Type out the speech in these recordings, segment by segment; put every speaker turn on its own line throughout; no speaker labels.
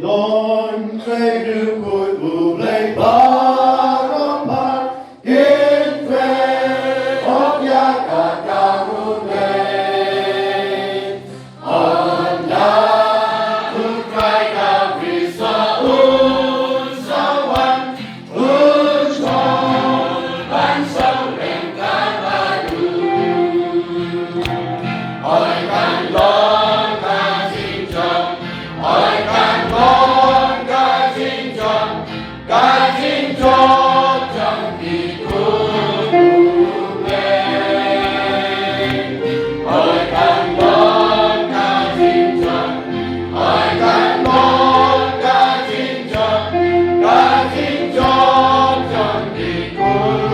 non credo cui vuole baromar in fe opia kakamune anda utrai kabisa unsawan unshon bangsa lengkap baru oi kan lon kasing chong oi kan lon kasing chong trong kỳ cung oi kan lon kasing chong oi kan lon kasing chong trong kỳ cung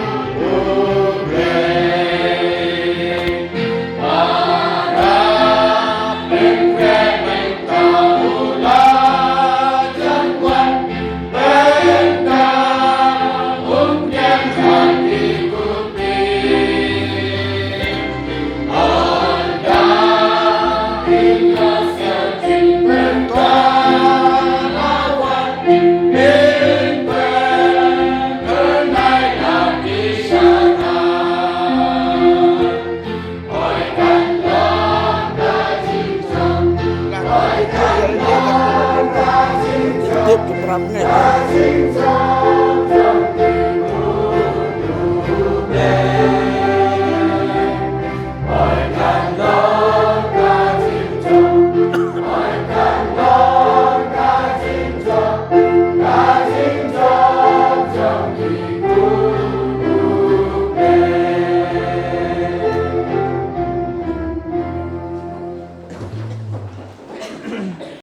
tiếp tục làm ngay